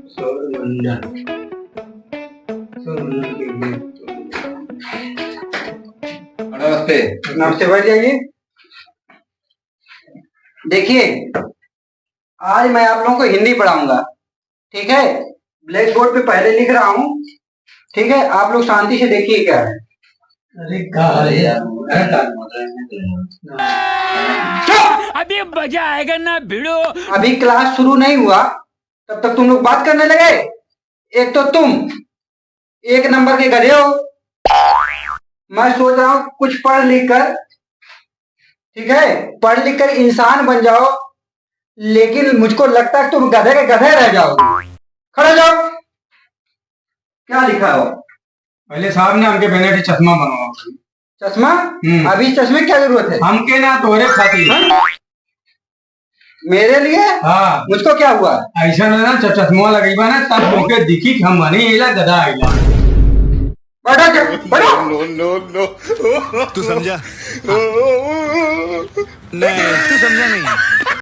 सौरमंडल। नमस्ते। नमस्ते, बैठ जाइए। देखिए, आज मैं आप लोगों को हिंदी पढ़ाऊंगा, ठीक है। ब्लैक बोर्ड पे पहले लिख रहा हूँ, ठीक है। आप लोग शांति से देखिए क्या है। अरे कहा यार, अभी मजा आएगा ना भिड़ो। अभी क्लास शुरू नहीं हुआ तब तक तुम लोग बात करने लगे। एक तो तुम एक नंबर के गधे हो। मैं सोच रहा हूँ कुछ पढ़ लिख कर, ठीक है, पढ़ लिख कर इंसान बन जाओ, लेकिन मुझको लगता है तुम गधे के गधे रह जाओगे। खड़े जाओ। क्या लिखा हो? पहले साहब ने हमके पहने चश्मा बनवाओ। चश्मा? अभी चश्मे की क्या जरूरत है? हमके ना तोरे खातिर। मेरे लिए? हाँ। मुझको क्या हुआ? ऐसा ना चश्मा लगेगा ना तब मौके दिखी कि हम बने इला गधा आइला। बैठो। नो तू समझा? नहीं तू समझा नहीं।